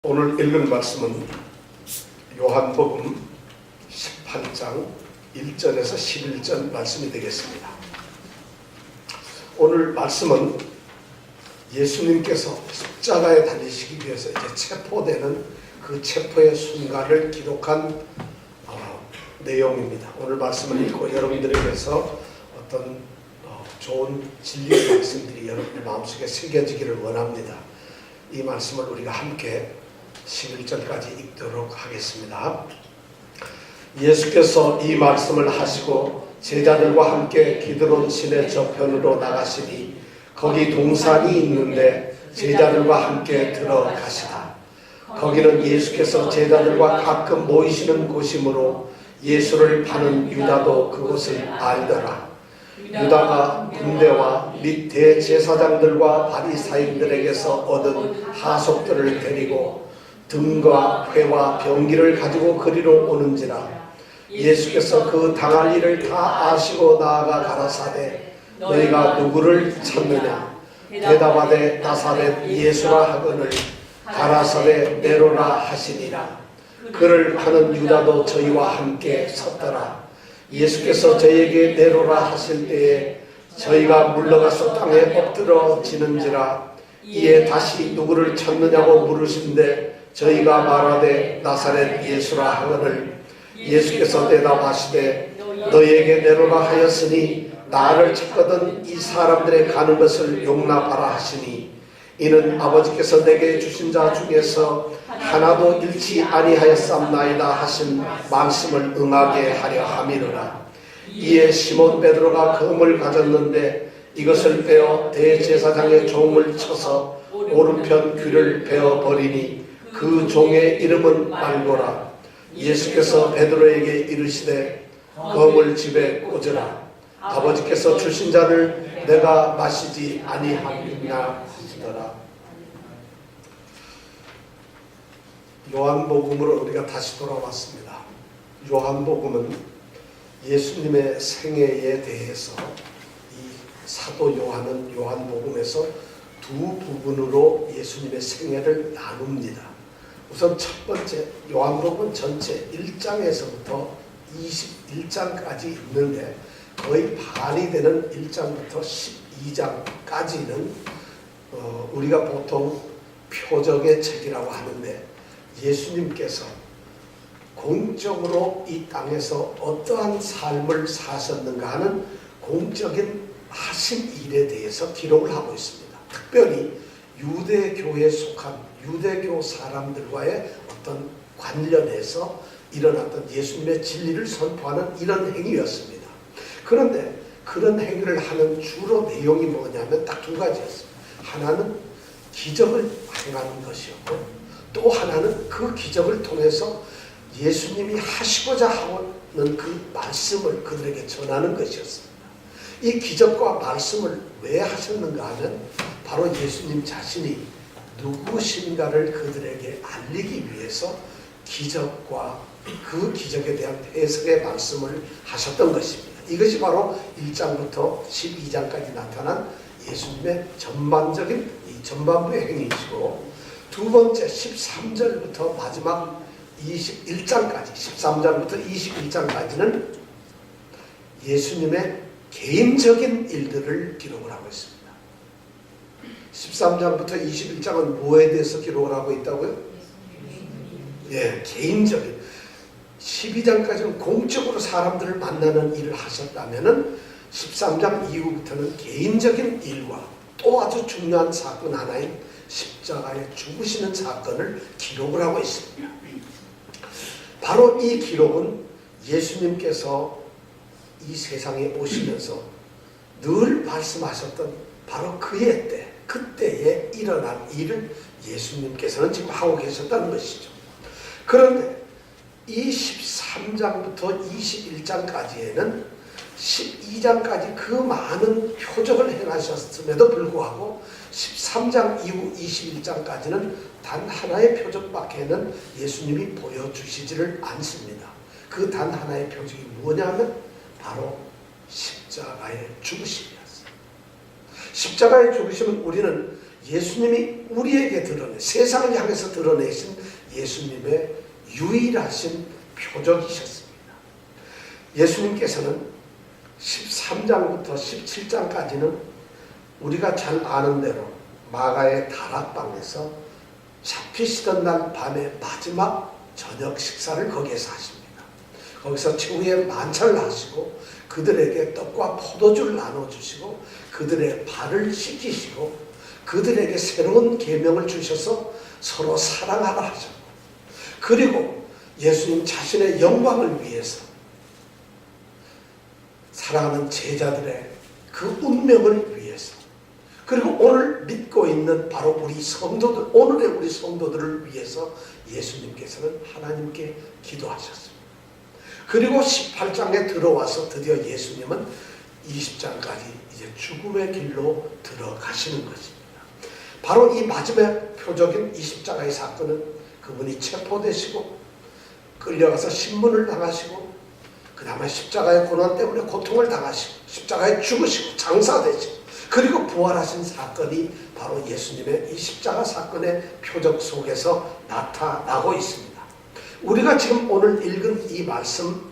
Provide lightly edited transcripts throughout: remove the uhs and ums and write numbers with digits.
오늘 읽은 말씀은 요한복음 18장 1절에서 11절 말씀이 되겠습니다. 오늘 말씀은 예수님께서 십자가에 달리시기 위해서 이제 체포되는 그 체포의 순간을 기록한 내용입니다. 오늘 말씀을 읽고 여러분들에게서 어떤 좋은 진리의 말씀들이 여러분의 마음속에 새겨지기를 원합니다. 이 말씀을 우리가 함께 11절까지 읽도록 하겠습니다. 예수께서 이 말씀을 하시고 제자들과 함께 기드론 시내 저편으로 나가시니 거기 동산이 있는데 제자들과 함께 들어가시다. 거기는 예수께서 제자들과 가끔 모이시는 곳이므로 예수를 파는 유다도 그곳을 알더라. 유다가 군대와 및 대제사장들과 바리사인들에게서 얻은 하속들을 데리고 등과 회와 병기를 가지고 그리로 오는지라. 예수께서 그 당할 일을 다 아시고 나아가 가라사대 너희가 누구를 찾느냐. 대답하되 나사렛 예수라 하거늘 가라사대 내로라 하시니라. 그를 파는 유다도 저희와 함께 섰더라. 예수께서 저희에게 내로라 하실 때에 저희가 물러가서 땅에 엎드러지는지라. 이에 다시 누구를 찾느냐고 물으신데 저희가 말하되 나사렛 예수라 하거늘 예수께서 대답하시되 너희에게 내로라 하였으니 나를 찾거든 이 사람들의 가는 것을 용납하라 하시니 이는 아버지께서 내게 주신 자 중에서 하나도 잃지 아니하였삼나이다 하신 말씀을 응하게 하려 함이로라. 이에 시몬 베드로가 검을 가졌는데 이것을 빼어 대제사장의 종을 쳐서 오른편 귀를 베어버리니 그 종의 이름은 말고라. 예수께서 베드로에게 이르시되 검을 집에 꽂으라. 아버지께서 주신 자를 내가 마시지 아니하느냐 하시더라. 요한복음으로 우리가 다시 돌아왔습니다. 요한복음은 예수님의 생애에 대해서 이 사도 요한은 요한복음에서 두 부분으로 예수님의 생애를 나눕니다. 우선 첫 번째 요한복음 전체 1장에서부터 21장까지 있는데 거의 반이 되는 1장부터 12장까지는 우리가 보통 표적의 책이라고 하는데 예수님께서 공적으로 이 땅에서 어떠한 삶을 사셨는가 하는 공적인 하신 일에 대해서 기록을 하고 있습니다. 특별히 유대교에 속한 유대교 사람들과의 어떤 관련해서 일어났던 예수님의 진리를 선포하는 이런 행위였습니다. 그런데 그런 행위를 하는 주로 내용이 뭐냐면 딱 두 가지였습니다. 하나는 기적을 행하는 것이었고 또 하나는 그 기적을 통해서 예수님이 하시고자 하는 그 말씀을 그들에게 전하는 것이었습니다. 이 기적과 말씀을 왜 하셨는가 하면 바로 예수님 자신이 누구신가를 그들에게 알리기 위해서 기적과 그 기적에 대한 해석의 말씀을 하셨던 것입니다. 이것이 바로 1장부터 12장까지 나타난 예수님의 전반적인 이 전반부의 행위이시고 두 번째 13절부터 마지막 21장까지 13장부터 21장까지는 예수님의 개인적인 일들을 기록을 하고 있습니다. 13장부터 21장은 뭐에 대해서 기록을 하고 있다고요? 예, 개인적인. 12장까지는 공적으로 사람들을 만나는 일을 하셨다면은 13장 이후부터는 개인적인 일과 또 아주 중요한 사건 하나인 십자가에 죽으시는 사건을 기록을 하고 있습니다. 바로 이 기록은 예수님께서 이 세상에 오시면서 늘 말씀하셨던 바로 그의 때, 그때에 일어난 일을 예수님께서는 지금 하고 계셨다는 것이죠. 그런데 이 13장부터 21장까지에는 12장까지 그 많은 표적을 행하셨음에도 불구하고 13장 이후 21장까지는 단 하나의 표적밖에는 예수님이 보여주시지를 않습니다. 그 단 하나의 표적이 뭐냐면 바로 십자가의 죽으심이었어요. 십자가의 죽으심은 우리는 예수님이 우리에게 세상을 향해서 드러내신 예수님의 유일하신 표적이셨습니다. 예수님께서는 13장부터 17장까지는 우리가 잘 아는 대로 마가의 다락방에서 잡히시던 날 밤에 마지막 저녁 식사를 거기에서 하십니다. 거기서 최후의 만찬을 하시고 그들에게 떡과 포도주를 나눠주시고 그들의 발을 씻기시고 그들에게 새로운 계명을 주셔서 서로 사랑하라 하셨고, 그리고 예수님 자신의 영광을 위해서 사랑하는 제자들의 그 운명을 위해서, 그리고 오늘 믿고 있는 바로 우리 성도들, 오늘의 우리 성도들을 위해서 예수님께서는 하나님께 기도하셨습니다. 그리고 18장에 들어와서 드디어 예수님은 20장까지 이제 죽음의 길로 들어가시는 것입니다. 바로 이 마지막 표적인 20장의 사건은 그분이 체포되시고 끌려가서 신문을 당하시고 그 다음에 십자가의 고난 때문에 고통을 당하시고 십자가에 죽으시고 장사되시고 그리고 부활하신 사건이 바로 예수님의 이 십자가 사건의 표적 속에서 나타나고 있습니다. 우리가 지금 오늘 읽은 이 말씀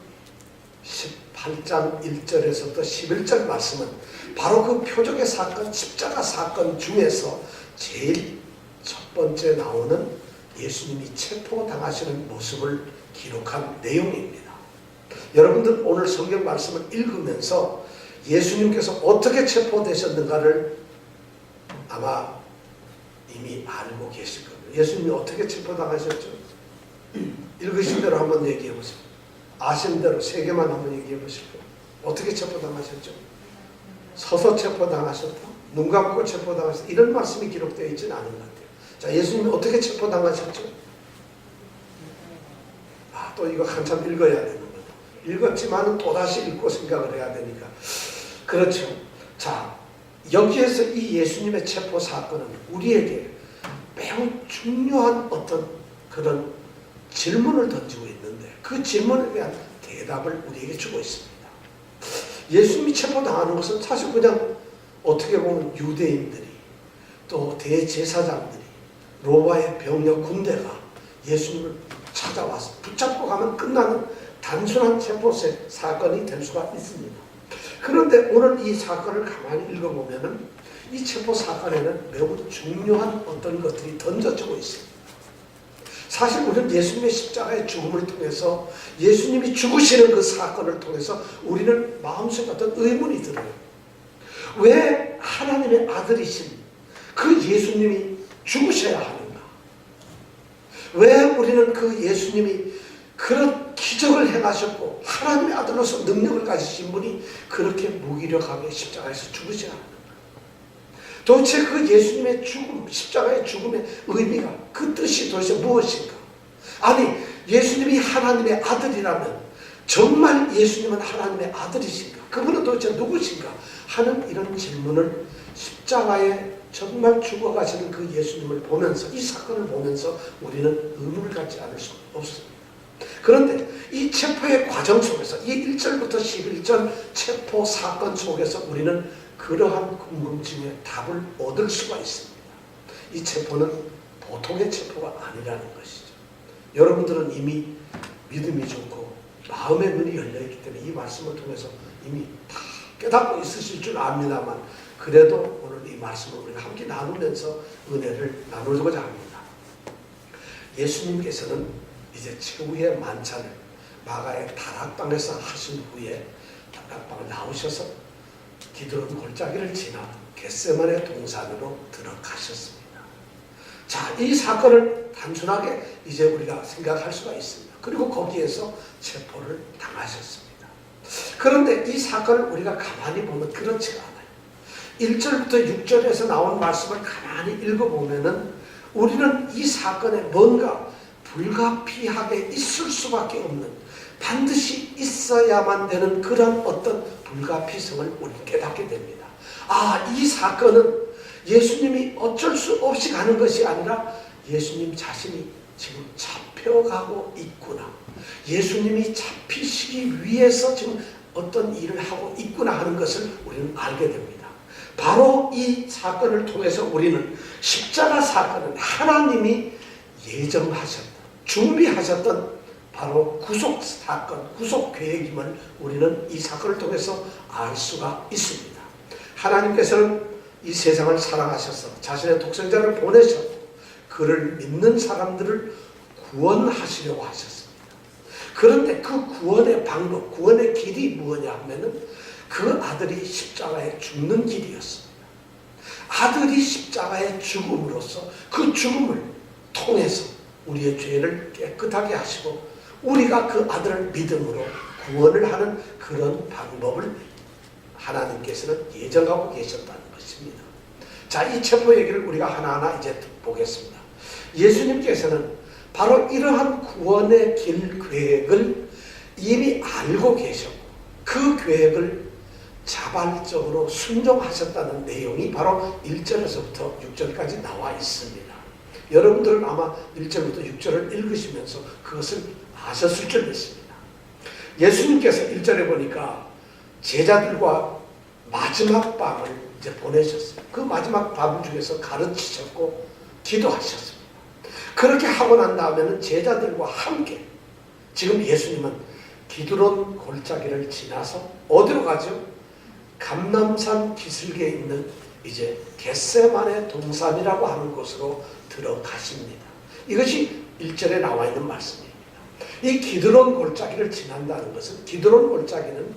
18장 1절에서부터 11절 말씀은 바로 그 표적의 사건, 십자가 사건 중에서 제일 첫 번째 나오는 예수님이 체포당하시는 모습을 기록한 내용입니다. 여러분들 오늘 성경 말씀을 읽으면서 예수님께서 어떻게 체포되셨는가를 아마 이미 알고 계실 겁니다. 예수님이 어떻게 체포당하셨죠? 읽으신 대로 한번 얘기해 보세요. 아신 대로 세 개만 한번 얘기해 보실까요? 어떻게 체포당하셨죠? 서서 체포당하셨다? 눈 감고 체포당하셨다? 이런 말씀이 기록되어 있지는 않은 것 같아요. 자, 예수님이 어떻게 체포당하셨죠? 또 이거 한참 읽어야 되는 거다. 읽었지만 또다시 읽고 생각을 해야 되니까. 그렇죠. 자, 여기에서 이 예수님의 체포 사건은 우리에게 매우 중요한 어떤 그런 질문을 던지고 있는데 그 질문에 대한 대답을 우리에게 주고 있습니다. 예수님이 체포당하는 것은 사실 그냥 어떻게 보면 유대인들이 또 대제사장들이 로마의 병력 군대가 예수님을 찾아와서 붙잡고 가면 끝나는 단순한 체포 사건이 될 수가 있습니다. 그런데 오늘 이 사건을 가만히 읽어보면 이 체포 사건에는 매우 중요한 어떤 것들이 던져지고 있습니다. 사실 우리는 예수님의 십자가의 죽음을 통해서 예수님이 죽으시는 그 사건을 통해서 우리는 마음속에 어떤 의문이 들어요. 왜 하나님의 아들이신 그 예수님이 죽으셔야 하는가? 왜 우리는 그 예수님이 그런 기적을 행하셨고 하나님의 아들로서 능력을 가지신 분이 그렇게 무기력하게 십자가에서 죽으셔야 하는가? 도대체 그 예수님의 죽음, 십자가의 죽음의 의미가 그 뜻이 도대체 무엇인가? 아니, 예수님이 하나님의 아들이라면 정말 예수님은 하나님의 아들이신가? 그분은 도대체 누구신가? 하는 이런 질문을 십자가에 정말 죽어가시는 그 예수님을 보면서 이 사건을 보면서 우리는 의문을 갖지 않을 수 없습니다. 그런데 이 체포의 과정 속에서 이 1절부터 11절 체포 사건 속에서 우리는 그러한 궁금증에 답을 얻을 수가 있습니다. 이 체포는 보통의 체포가 아니라는 것이죠. 여러분들은 이미 믿음이 좋고 마음의 문이 열려있기 때문에 이 말씀을 통해서 이미 다 깨닫고 있으실 줄 압니다만 그래도 오늘 이 말씀을 우리가 함께 나누면서 은혜를 나누고자 합니다. 예수님께서는 이제 최후의 만찬을 마가의 다락방에서 하신 후에 다락방을 나오셔서 기드론 골짜기를 지나 겟세마네 동산으로 들어가셨습니다. 자, 이 사건을 단순하게 이제 우리가 생각할 수가 있습니다. 그리고 거기에서 체포를 당하셨습니다. 그런데 이 사건을 우리가 가만히 보면 그렇지가 않아요. 1절부터 6절에서 나온 말씀을 가만히 읽어보면은 우리는 이 사건에 뭔가 불가피하게 있을 수밖에 없는, 반드시 있어야만 되는 그런 어떤 불가피성을 우리는 깨닫게 됩니다. 아, 이 사건은 예수님이 어쩔 수 없이 가는 것이 아니라 예수님 자신이 지금 잡혀가고 있구나. 예수님이 잡히시기 위해서 지금 어떤 일을 하고 있구나 하는 것을 우리는 알게 됩니다. 바로 이 사건을 통해서 우리는 십자가 사건은 하나님이 예정하셨던, 준비하셨던 바로 구속 사건, 구속 계획임을 우리는 이 사건을 통해서 알 수가 있습니다. 하나님께서는 이 세상을 사랑하셔서 자신의 독생자를 보내셨고 그를 믿는 사람들을 구원하시려고 하셨습니다. 그런데 그 구원의 방법, 구원의 길이 무엇냐 하면은 그 아들이 십자가에 죽는 길이었습니다. 아들이 십자가에 죽음으로써 그 죽음을 통해서 우리의 죄를 깨끗하게 하시고 우리가 그 아들을 믿음으로 구원을 하는 그런 방법을 하나님께서는 예정하고 계셨다는 것입니다. 자, 이 첩보 얘기를 우리가 하나하나 이제 보겠습니다. 예수님께서는 바로 이러한 구원의 길 계획을 이미 알고 계셨고 그 계획을 자발적으로 순종하셨다는 내용이 바로 1절에서부터 6절까지 나와 있습니다. 여러분들은 아마 1절부터 6절을 읽으시면서 그것을 아셨을 줄 믿습니다. 예수님께서 1절에 보니까 제자들과 마지막 밤을 이제 보내셨어요. 그 마지막 밤 중에서 가르치셨고 기도하셨습니다. 그렇게 하고 난 다음에는 제자들과 함께 지금 예수님은 기드론 골짜기를 지나서 어디로 가죠? 감람산 기슭에 있는 이제 겟세마네 동산이라고 하는 곳으로 들어가십니다. 이것이 1절에 나와 있는 말씀입니다. 이 기드론 골짜기를 지난다는 것은 기드론 골짜기는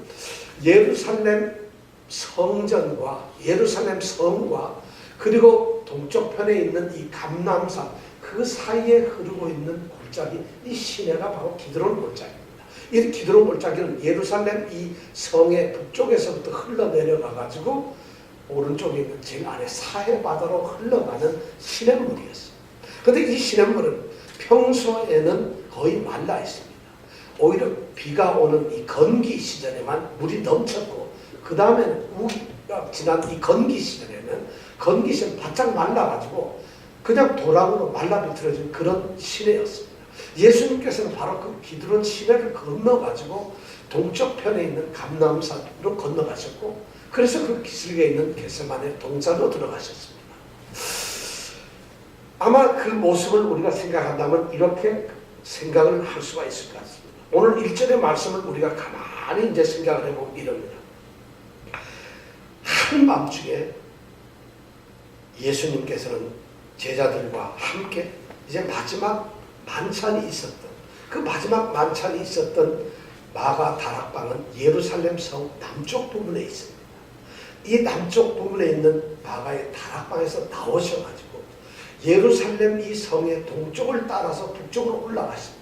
예루살렘 성전과 예루살렘 성과 그리고 동쪽편에 있는 이 감람산 그 사이에 흐르고 있는 골짜기, 이 시내가 바로 기드론 골짜기입니다. 이 기드론 골짜기는 예루살렘 이 성의 북쪽에서부터 흘러내려가 가지고 오른쪽에 있는 제일 아래 사해 바다로 흘러가는 시냇물이었어요. 그런데 이 시냇물은 평소에는 거의 말라 있습니다. 오히려 비가 오는 이 건기 시절에만 물이 넘쳤고 그 다음에는 우기가 지난 이 건기 시절에는 건기 시절 바짝 말라가지고 그냥 도랑으로 말라 비틀어진 그런 시내였습니다. 예수님께서는 바로 그 기드론 시내를 건너가지고 동쪽편에 있는 감람산으로 건너가셨고 그래서 그 기슭에 있는 겟세마네 동산으로 들어가셨습니다. 아마 그 모습을 우리가 생각한다면 이렇게 생각을 할 수가 있을 것 같습니다. 오늘 1절의 말씀을 우리가 가만히 이제 생각을 해보면 이럽니다. 한밤중에 예수님께서는 제자들과 함께 이제 마지막 만찬이 있었던 그 마지막 만찬이 있었던 마가 다락방은 예루살렘 성 남쪽 부분에 있습니다. 이 남쪽 부분에 있는 마가의 다락방에서 나오셔가지고 예루살렘 이 성의 동쪽을 따라서 북쪽으로 올라가십니다.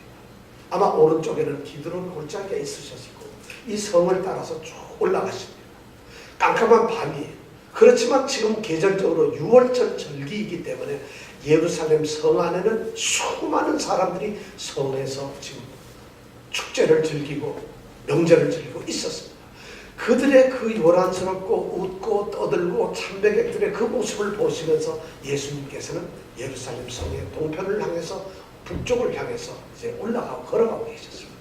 아마 오른쪽에는 기드론 골짜기가 있으셨고 이 성을 따라서 쭉 올라가십니다. 깜깜한 밤이에요. 그렇지만 지금 계절적으로 6월절 절기이기 때문에 예루살렘 성 안에는 수많은 사람들이 성에서 지금 축제를 즐기고 명절을 즐기고 있었습니다. 그들의 그 요란스럽고 웃고 떠들고 참배객들의 그 모습을 보시면서 예수님께서는 예루살렘 성의 동편을 향해서 북쪽을 향해서 이제 올라가고 걸어가고 계셨습니다.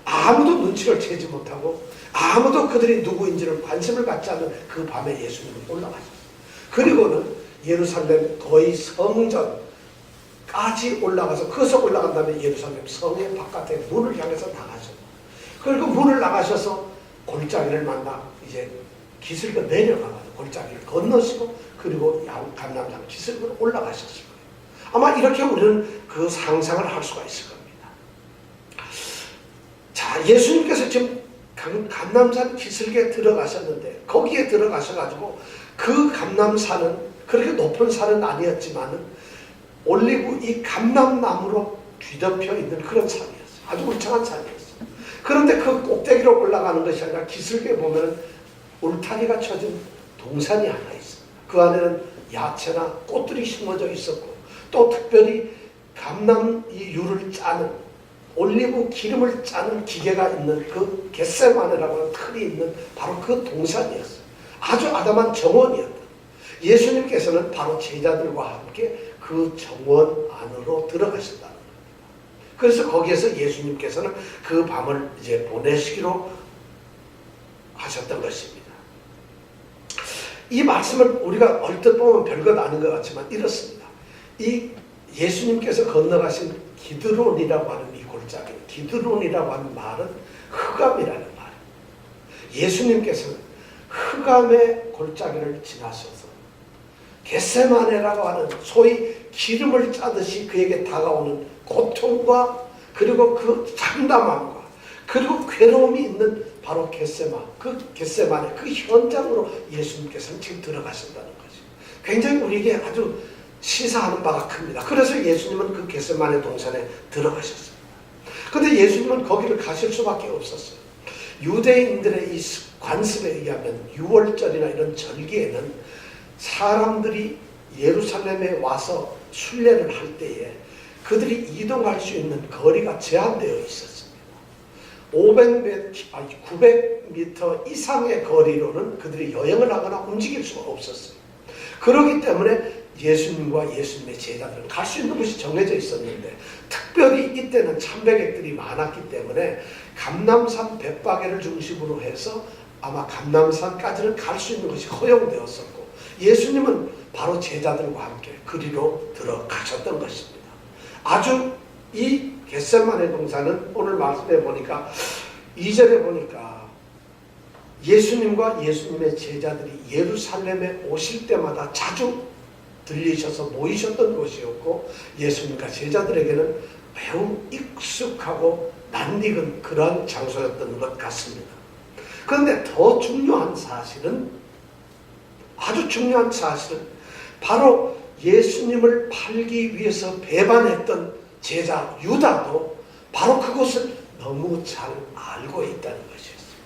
아무도 눈치를 채지 못하고 아무도 그들이 누구인지를 관심을 갖지 않는 그 밤에 예수님은 올라가셨어요. 그리고는 예루살렘 거의 성전까지 올라가서 거기서 올라간 다음에 예루살렘 성의 바깥에 문을 향해서 나가셨어요. 그리고 문을 나가셔서 골짜기를 만나 이제 기슭을 내려가가지고 골짜기를 건너시고 그리고 감람산 기슭으로 올라가셨을 거예요. 아마 이렇게 우리는 그 상상을 할 수가 있을 겁니다. 자, 예수님께서 지금 감람산 기슭에 들어가셨는데 거기에 들어가셔가지고 그 감람산은 그렇게 높은 산은 아니었지만은 올리브 이 감람나무로 뒤덮여 있는 그런 산이었어요. 아주 울창한 산이었어요. 그런데 그 꼭대기로 올라가는 것이 아니라 기슭에 보면은 울타리가 쳐진 동산이 하나 있습니다. 그 안에는 야채나 꽃들이 심어져 있었고 또 특별히 감람 이 유를 짜는 올리브 기름을 짜는 기계가 있는 그 겟세마네라고 하는 틀이 있는 바로 그 동산이었어요. 아주 아담한 정원이었다. 예수님께서는 바로 제자들과 함께 그 정원 안으로 들어가셨다는 겁니다. 그래서 거기에서 예수님께서는 그 밤을 이제 보내시기로 하셨던 것입니다. 이 말씀을 우리가 얼핏 보면 별것 아닌 것 같지만 이렇습니다. 이 예수님께서 건너가신 기드론이라고 하는 이 골짜기, 기드론이라고 하는 말은 흑암이라는 말이에요. 예수님께서는 흑암의 골짜기를 지나셔서 겟세마네라고 하는 소위 기름을 짜듯이 그에게 다가오는 고통과 그리고 그 참담함과 그리고 괴로움이 있는 바로 겟세마네 그 현장으로 예수님께서는 지금 들어가신다는 거죠. 굉장히 우리에게 아주 시사하는 바가 큽니다. 그래서 예수님은 그 겟세마네 동산에 들어가셨습니다. 그런데 예수님은 거기를 가실 수밖에 없었어요. 유대인들의 이 관습에 의하면 6월절이나 이런 절기에는 사람들이 예루살렘에 와서 순례를 할 때에 그들이 이동할 수 있는 거리가 제한되어 있었습니다. 900m 이상의 거리로는 그들이 여행을 하거나 움직일 수가 없었어요. 그렇기 때문에 예수님과 예수님의 제자들은 갈 수 있는 곳이 정해져 있었는데 특별히 이때는 참배객들이 많았기 때문에 감람산 벳바게를 중심으로 해서 아마 감람산까지는 갈 수 있는 것이 허용되었었고 예수님은 바로 제자들과 함께 그리로 들어가셨던 것입니다. 아주 이 겟세마네 동산은 오늘 말씀해 보니까 2절에 보니까 예수님과 예수님의 제자들이 예루살렘에 오실 때마다 자주 들리셔서 모이셨던 곳이었고 예수님과 제자들에게는 매우 익숙하고 낯익은 그러한 장소였던 것 같습니다. 그런데 더 중요한 사실은 아주 중요한 사실은 바로 예수님을 팔기 위해서 배반했던 제자 유다도 바로 그것을 너무 잘 알고 있다는 것이었어요.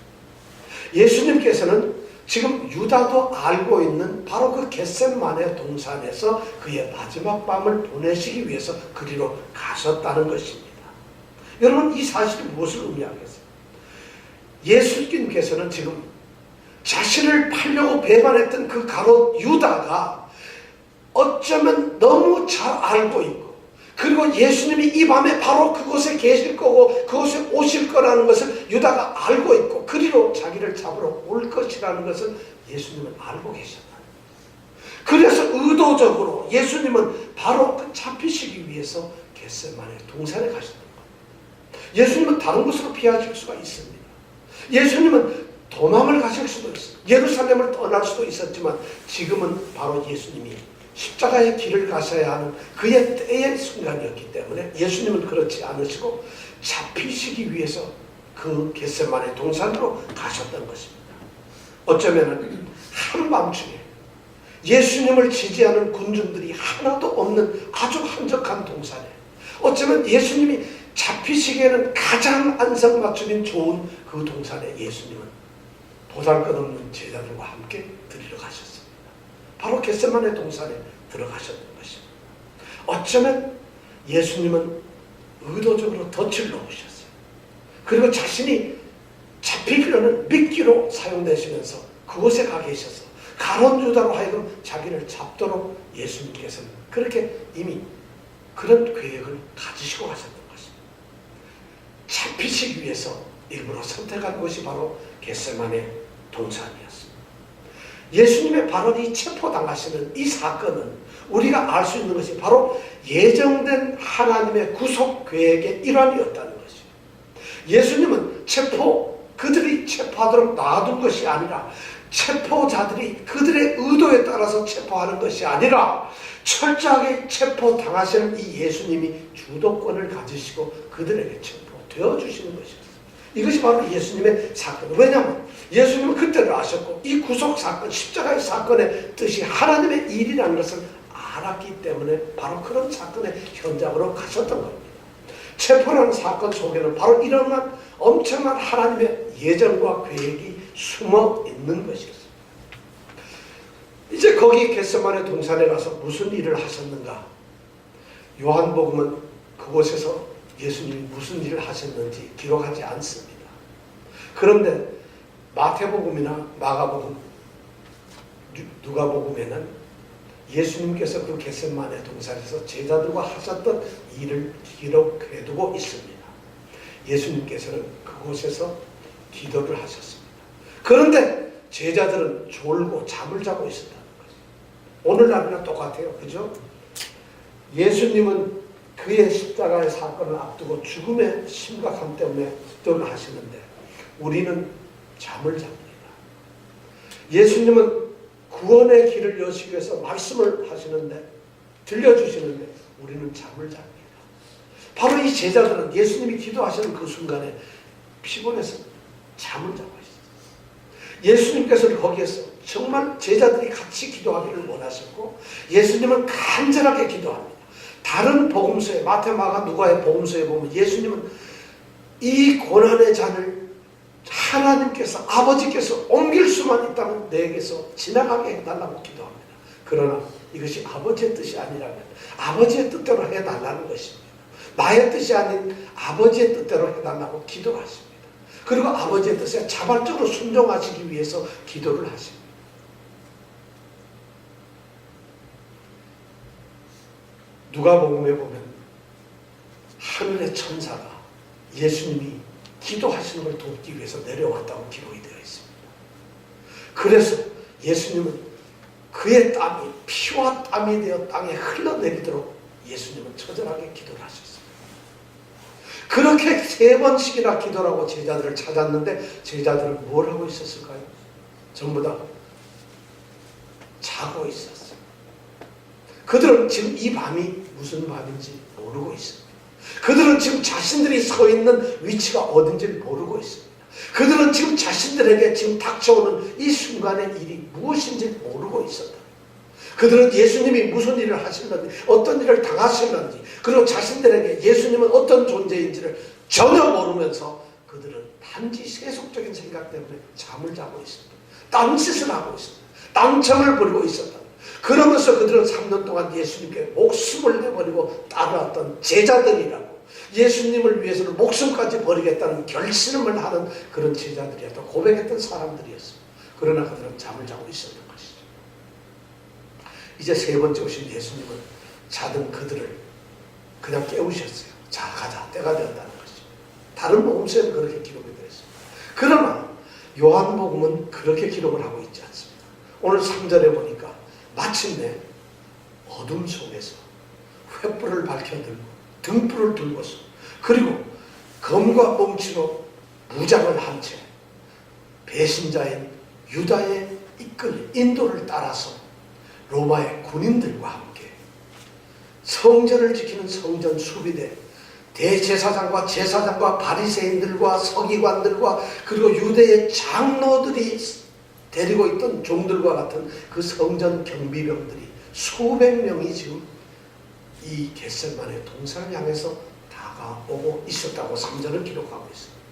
예수님께서는 지금 유다도 알고 있는 바로 그 겟세마네 동산에서 그의 마지막 밤을 보내시기 위해서 그리로 가셨다는 것입니다. 여러분 이 사실이 무엇을 의미하겠어요? 예수님께서는 지금 자신을 팔려고 배반했던 그 가롯 유다가 어쩌면 너무 잘 알고 있고 그리고 예수님이 이 밤에 바로 그곳에 계실 거고 그곳에 오실 거라는 것을 유다가 알고 있고 그리로 자기를 잡으러 올 것이라는 것을 예수님은 알고 계셨다. 그래서 의도적으로 예수님은 바로 그 잡히시기 위해서 겟세마네 동산에 가셨던 거예요. 예수님은 다른 곳으로 피하실 수가 있습니다. 예수님은 도망을 가실 수도 있어요. 예루살렘을 떠날 수도 있었지만 지금은 바로 예수님이 십자가의 길을 가셔야 하는 그의 때의 순간이었기 때문에 예수님은 그렇지 않으시고 잡히시기 위해서 그 겟세마네 동산으로 가셨던 것입니다. 어쩌면 한밤중에 예수님을 지지하는 군중들이 하나도 없는 아주 한적한 동산에 어쩌면 예수님이 잡히시기에는 가장 안성맞춤인 좋은 그 동산에 예수님은 보잘것없는 제자들과 함께 들이러 가셨습니다. 바로 겟세마네 동산에 들어가셨던 것입니다. 어쩌면 예수님은 의도적으로 덫을 놓으셨어요. 그리고 자신이 잡히기로는 미끼로 사용되시면서 그곳에 가 계셔서 가롯 유다로 하여금 자기를 잡도록 예수님께서는 그렇게 이미 그런 계획을 가지시고 가셨던 것입니다. 잡히시기 위해서 일부러 선택한 곳이 바로 겟세마네 동산이었습니다. 예수님의 바로 이 체포당하시는 이 사건은 우리가 알 수 있는 것이 바로 예정된 하나님의 구속 계획의 일환이었다는 것이에요. 예수님은 그들이 체포하도록 놔둔 것이 아니라 체포자들이 그들의 의도에 따라서 체포하는 것이 아니라 철저하게 체포당하시는 이 예수님이 주도권을 가지시고 그들에게 체포되어 주시는 것이었어요. 이것이 바로 예수님의 사건. 왜냐하면 예수님은 그때를 아셨고 이 구속사건, 십자가의 사건의 뜻이 하나님의 일이라는 것을 알았기 때문에 바로 그런 사건의 현장으로 가셨던 겁니다. 체포라는 사건 속에는 바로 이런 엄청난 하나님의 예정과 계획이 숨어 있는 것이었습니다. 이제 거기 겟세마네 동산에 가서 무슨 일을 하셨는가? 요한복음은 그곳에서 예수님이 무슨 일을 하셨는지 기록하지 않습니다. 그런데 마태복음이나 마가복음, 누가복음에는 예수님께서 그 겟세마네 동산에서 제자들과 하셨던 일을 기록해두고 있습니다. 예수님께서는 그곳에서 기도를 하셨습니다. 그런데 제자들은 졸고 잠을 자고 있었다는 거죠. 오늘날이나 똑같아요. 그죠? 예수님은 그의 십자가의 사건을 앞두고 죽음의 심각함 때문에 기도를 하시는데 우리는 잠을 잡니다. 예수님은 구원의 길을 여시기 위해서 말씀을 하시는데 들려주시는데 우리는 잠을 잡니다. 바로 이 제자들은 예수님이 기도하시는 그 순간에 피곤해서 잠을 자고 있어요. 예수님께서는 거기에서 정말 제자들이 같이 기도하기를 원하셨고 예수님은 간절하게 기도합니다. 다른 복음서에 마태, 마가, 누가의 복음서에 보면 예수님은 이 고난의 잔을 하나님께서 아버지께서 옮길 수만 있다면 내게서 지나가게 해달라고 기도합니다. 그러나 이것이 아버지의 뜻이 아니라면 아버지의 뜻대로 해달라는 것입니다. 나의 뜻이 아닌 아버지의 뜻대로 해달라고 기도하십니다. 그리고 아버지의 뜻에 자발적으로 순종하시기 위해서 기도를 하십니다. 누가복음에 보면 하늘의 천사가 예수님이 기도하시는 걸 돕기 위해서 내려왔다고 기록이 되어 있습니다. 그래서 예수님은 그의 땀이 피와 땀이 되어 땅에 흘러내리도록 예수님은 처절하게 기도를 하셨습니다. 그렇게 3번씩이나 기도를 하고 제자들을 찾았는데 제자들은 뭘 하고 있었을까요? 전부 다 자고 있었어요. 그들은 지금 이 밤이 무슨 밤인지 모르고 있습니다. 그들은 지금 자신들이 서 있는 위치가 어딘지를 모르고 있습니다. 그들은 지금 자신들에게 지금 닥쳐오는 이 순간의 일이 무엇인지 모르고 있었다. 그들은 예수님이 무슨 일을 하실는지 어떤 일을 당하실는지 그리고 자신들에게 예수님은 어떤 존재인지를 전혀 모르면서 그들은 단지 세속적인 생각 때문에 잠을 자고 있습니다. 땀짓을 하고 있습니다. 땀청을 부리고 있었다. 그러면서 그들은 3년 동안 예수님께 목숨을 내버리고 따라왔던 제자들이라고 예수님을 위해서는 목숨까지 버리겠다는 결심을 하는 그런 제자들이었다. 고백했던 사람들이었습니다. 그러나 그들은 잠을 자고 있었던 것이죠. 이제 3번째 오신 예수님은 자던 그들을 그냥 깨우셨어요. 자, 가자. 때가 되었다는 것이죠. 다른 복음서에는 그렇게 기록이 되어 있습니다. 그러나 요한복음은 그렇게 기록을 하고 있지 않습니다. 오늘 3절에 보니까 마침내 어둠 속에서 횃불을 밝혀들고 등불을 들고서 그리고 검과 몽치로 무장을 한 채 배신자인 유다의 이끌 인도를 따라서 로마의 군인들과 함께 성전을 지키는 성전 수비대 대제사장과 제사장과 바리새인들과 서기관들과 그리고 유대의 장로들이 데리고 있던 종들과 같은 그 성전 경비병들이 수백 명이 지금 이 겟세마네 동산을 향해서 다가오고 있었다고 3절을 기록하고 있습니다.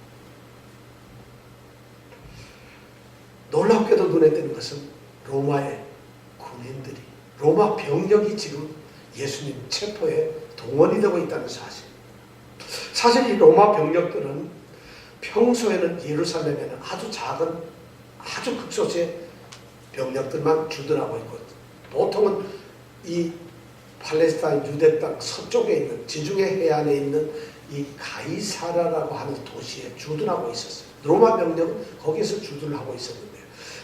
놀랍게도 눈에 띄는 것은 로마의 군인들이 로마 병력이 지금 예수님 체포에 동원이 되고 있다는 사실. 사실 이 로마 병력들은 평소에는 예루살렘에는 아주 작은 아주 극소수의 병력들만 주둔하고 있고 보통은 이 팔레스타인 유대 땅 서쪽에 있는 지중해 해안에 있는 이 가이사라라고 하는 도시에 주둔하고 있었어요. 로마 병력은 거기에서 주둔을 하고 있었는데요.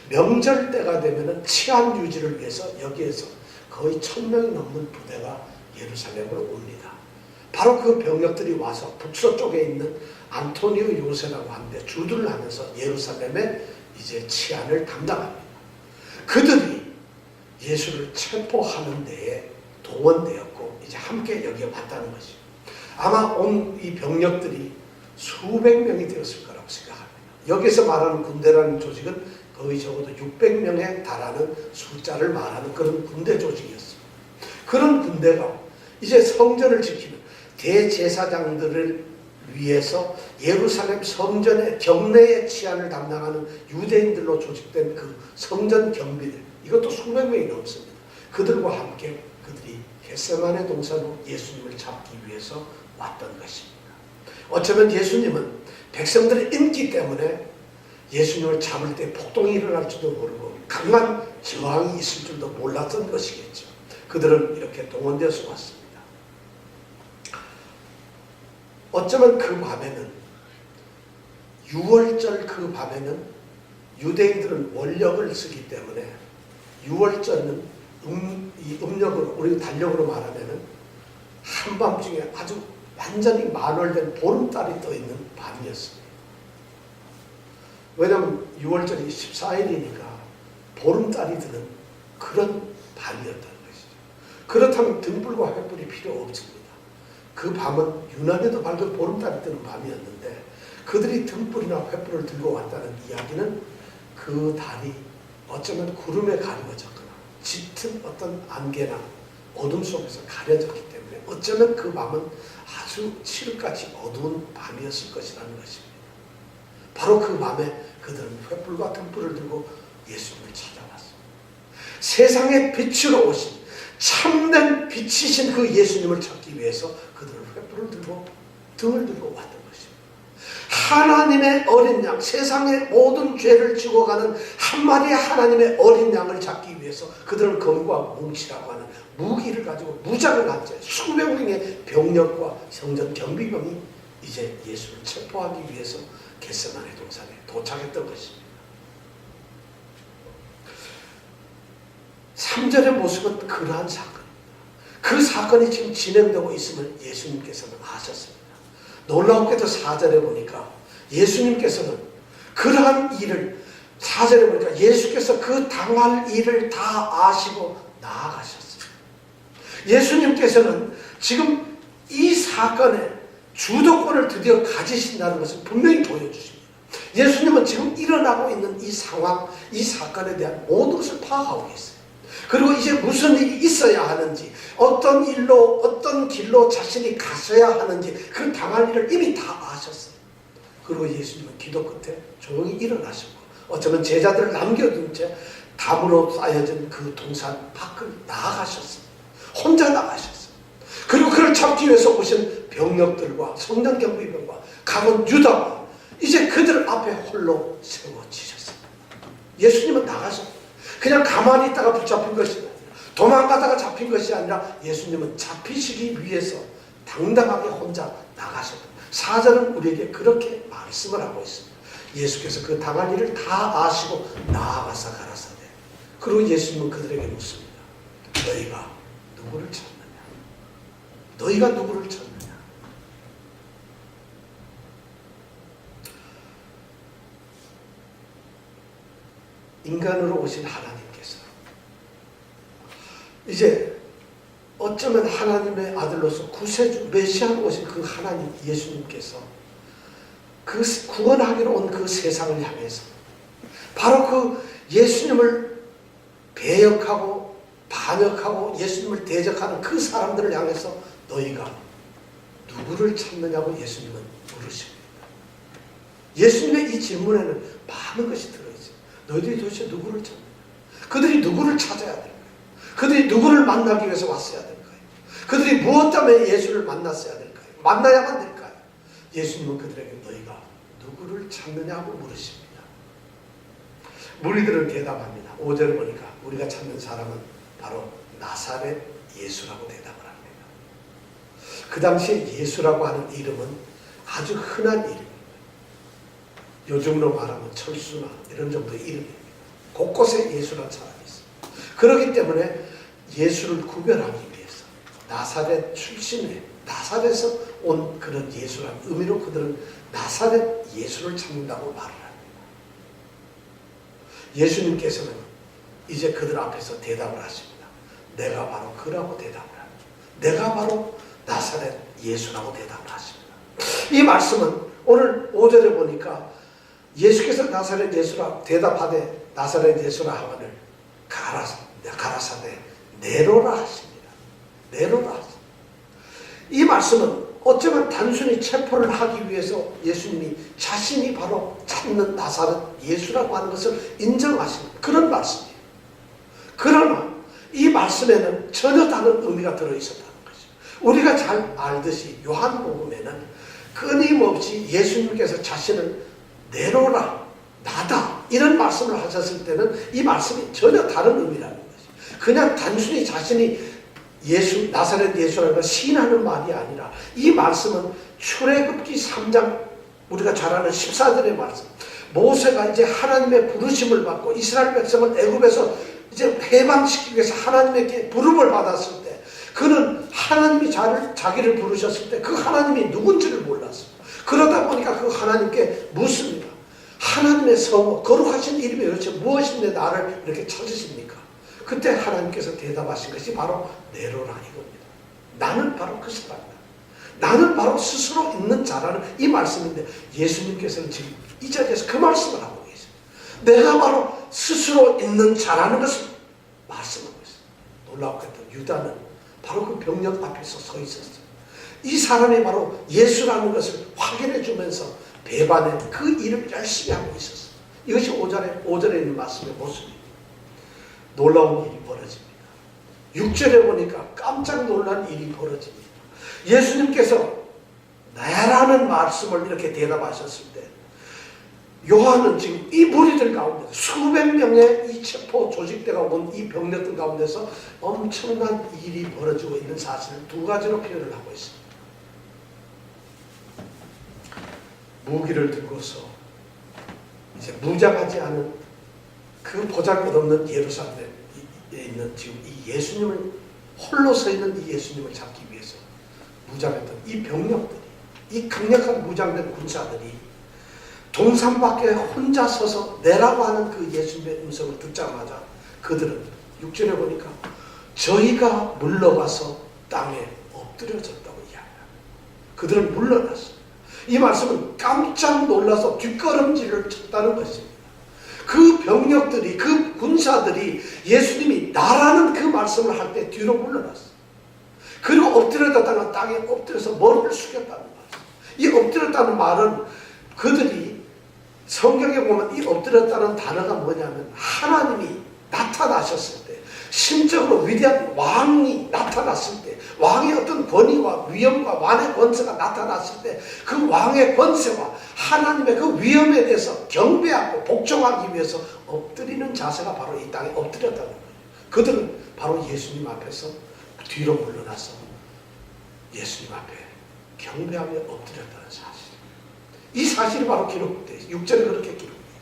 명절 때가 되면 치안 유지를 위해서 여기에서 거의 1000명이 넘는 부대가 예루살렘으로 옵니다. 바로 그 병력들이 와서 북서쪽에 있는 안토니오 요새라고 하는데 주둔을 하면서 예루살렘에 이제 치안을 담당합니다. 그들이 예수를 체포하는 데에 동원되었고 이제 함께 여기에 왔다는 것이죠. 아마 온 이 병력들이 수백 명이 되었을 거라고 생각합니다. 여기서 말하는 군대라는 조직은 거의 적어도 600명에 달하는 숫자를 말하는 그런 군대 조직이었습니다. 그런 군대가 이제 성전을 지키는 대제사장들을 위해서 예루살렘 성전의 경내의 치안을 담당하는 유대인들로 조직된 그 성전 경비들 이것도 수백 명이 넘습니다. 그들과 함께 그들이 겟세마네 동산으로 예수님을 잡기 위해서 왔던 것입니다. 어쩌면 예수님은 백성들의 인기 때문에 예수님을 잡을 때 폭동이 일어날 줄도 모르고 강한 저항이 있을 줄도 몰랐던 것이겠죠. 그들은 이렇게 동원되어서 왔습니다. 어쩌면 그 밤에는 6월절 그 밤에는 유대인들은 원력을 쓰기 때문에 유월절은 이 음력으로, 우리 달력으로 말하면은 한밤중에 아주 완전히 만월된 보름달이 떠있는 밤이었습니다. 왜냐하면 6월절이 14일이니까 보름달이 드는 그런 밤이었다는 것이죠. 그렇다면 등불과 횃불이 필요 없습니다. 그 밤은 유난히도 밝은 보름달이 뜨는 밤이었는데 그들이 등불이나 횃불을 들고 왔다는 이야기는 그 달이 어쩌면 구름에 가리워졌거나 짙은 어떤 안개나 어둠 속에서 가려졌기 때문에 어쩌면 그 밤은 아주 칠흑같이 어두운 밤이었을 것이라는 것입니다. 바로 그 밤에 그들은 횃불과 등불을 들고 예수님을 찾아왔습니다. 세상의 빛으로 오신 참된 빛이신 그 예수님을 찾기 위해서 그들은 횃불을 들고 등을 들고 왔던 것입니다. 하나님의 어린 양, 세상의 모든 죄를 지고 가는 한 마리의 하나님의 어린 양을 잡기 위해서 그들은 검과 뭉치라고 하는 무기를 가지고 무장을 한 채 수백 명의 병력과 성전 경비병이 이제 예수를 체포하기 위해서 겟세마네 동산에 도착했던 것입니다. 3절의 모습은 그러한 사건입니다. 그 사건이 지금 진행되고 있음을 예수님께서는 아셨습니다. 놀랍게도 4절에 보니까 예수님께서는 그러한 일을 4절에 보니까 예수께서 그 당할 일을 다 아시고 나아가셨습니다. 예수님께서는 지금 이 사건의 주도권을 드디어 가지신다는 것을 분명히 보여주십니다. 예수님은 지금 일어나고 있는 이 상황, 이 사건에 대한 모든 것을 파악하고 있어요. 그리고 이제 무슨 일이 있어야 하는지, 어떤 일로, 어떤 길로 자신이 가셔야 하는지 그 당할 일을 이미 다 아셨어요. 그리고 예수님은 기도 끝에 조용히 일어나시고 어쩌면 제자들을 남겨둔 채 담으로 쌓여진 그 동산 밖을 나아가셨습니다. 혼자 나가셨어요. 그리고 그를 잡기 위해서 오신 병력들과 성전 경비병과 강은 유다와 이제 그들 앞에 홀로 세워지셨습니다. 예수님은 나가셨어요. 그냥 가만히 있다가 붙잡힌 것이 아니라 도망가다가 잡힌 것이 아니라 예수님은 잡히시기 위해서 당당하게 혼자 나가셨습니다. 4절은 우리에게 그렇게 말씀을 하고 있습니다. 예수께서 그 당할 일을 다 아시고 나아가사 가라사대. 그리고 예수님은 그들에게 묻습니다. 너희가 누구를 찾느냐? 너희가 누구를 찾느냐? 인간으로 오신 하나님께서 이제 어쩌면 하나님의 아들로서 구세주 메시아로 오신 그 하나님 예수님께서 그 구원하기로 온 그 세상을 향해서 바로 그 예수님을 배역하고 반역하고 예수님을 대적하는 그 사람들을 향해서 너희가 누구를 찾느냐고 예수님은 물으십니다. 예수님의 이 질문에는 많은 것이 들어있어요. 너희들이 도대체 누구를 찾느냐? 그들이 누구를 찾아야 될까요? 그들이 누구를 만나기 위해서 왔어야 될까요? 그들이 무엇 때문에 예수를 만났어야 될까요? 만나야만 될까요? 예수님은 그들에게 너희가 누구를 찾느냐고 물으십니다. 무리들은 대답합니다. 5절을 보니까 우리가 찾는 사람은 바로 나사렛 예수라고 대답을 합니다. 그 당시에 예수라고 하는 이름은 아주 흔한 이름입니다. 요즘으로 말하면 철수나 이런 정도의 이름입니다. 곳곳에 예수라는 사람이 있습니다. 그렇기 때문에 예수를 구별하기 위해서 나사렛 출신의 나사렛에서 온 그런 예수라는 의미로 그들은 나사렛 예수를 찾는다고 말을 합니다. 예수님께서는 이제 그들 앞에서 대답을 하십니다. 내가 바로 그라고 대답을 합니다. 내가 바로 나사렛 예수라고 대답을 하십니다. 이 말씀은 오늘 5절에 보니까 예수께서 나사렛 예수라 대답하되 나사렛 예수라 하거늘 가라사대 내로라 하십니다. 내로라 하십니다. 이 말씀은 어쩌면 단순히 체포를 하기 위해서 예수님이 자신이 바로 찾는 나사렛 예수라고 하는 것을 인정하시는 그런 말씀이에요. 그러나 이 말씀에는 전혀 다른 의미가 들어있었다는 거죠. 우리가 잘 알듯이 요한복음에는 끊임없이 예수님께서 자신을 내로라, 나다 이런 말씀을 하셨을 때는 이 말씀이 전혀 다른 의미라는 거죠. 그냥 단순히 자신이 예수, 나사렛 예수라는 걸 시인하는 말이 아니라 이 말씀은 출애굽기 3장 우리가 잘 아는 14절의 말씀 모세가 이제 하나님의 부르심을 받고 이스라엘 백성을 애굽에서 이제 해방시키기 위해서 하나님에게 부름을 받았을 때, 그는 하나님이 자기를 부르셨을 때 그 하나님이 누군지를 몰랐어요. 그러다 보니까 그 하나님께 묻습니다. 하나님의 성호, 거룩하신 이름이 도대체 무엇인데 나를 이렇게 찾으십니까? 그때 하나님께서 대답하신 것이 바로 네로라 이겁니다. 나는 바로 그 사람이다. 나는 바로 스스로 있는 자라는 이 말씀인데, 예수님께서는 지금 이 자리에서 그 말씀을 하고 계세요. 내가 바로 스스로 있는 자라는 것을 말씀하고 있어요. 놀라웠겠던 유다는 바로 그 병력 앞에서 서 있었어요. 이 사람이 바로 예수라는 것을 확인해 주면서 배반의 그 일을 열심히 하고 있었어요. 이것이 5절에 있는 말씀의 모습입니다. 놀라운 일이 벌어집니다. 6절에 보니까 깜짝 놀란 일이 벌어집니다. 예수님께서 나라는 말씀을 이렇게 대답하셨을 때, 요한은 지금 이 무리들 가운데 수백 명의 이 체포 조직대가 온 이 병력들 가운데서 엄청난 일이 벌어지고 있는 사실을 두 가지로 표현을 하고 있습니다. 무기를 들고서 이제 무장하지 않은 그 보잘것없는 예루살렘에 있는 지금 이 예수님을, 홀로 서 있는 이 예수님을 잡기 위해서 무장했던 이 병력들이, 이 강력한 무장된 군사들이 동산 밖에 혼자 서서 내라고 하는 그 예수님의 음성을 듣자마자 그들은 6절에 보니까 저희가 물러가서 땅에 엎드려졌다고 이야기합니다. 그들은 물러났어요. 이 말씀은 깜짝 놀라서 뒷걸음질을 쳤다는 것입니다. 그 병력들이, 그 군사들이 예수님이 나라는 그 말씀을 할 때 뒤로 물러났어요. 그리고 엎드렸다는 땅에 엎드려서 머리를 숙였다는 말이에요. 이 엎드렸다는 말은 그들이 성경에 보면 이 엎드렸다는 단어가 뭐냐면, 하나님이 나타나셨을 때, 심적으로 위대한 왕이 나타났을 때, 왕의 어떤 권위와 위엄과 왕의 권세가 나타났을 때 그 왕의 권세와 하나님의 그 위엄에 대해서 경배하고 복종하기 위해서 엎드리는 자세가 바로 이 땅에 엎드렸다는 거예요. 그들은 바로 예수님 앞에서 뒤로 물러나서 예수님 앞에 경배하며 엎드렸다는 사실. 이 사실이 바로 기록되어 있어요. 6절에 그렇게 기록되어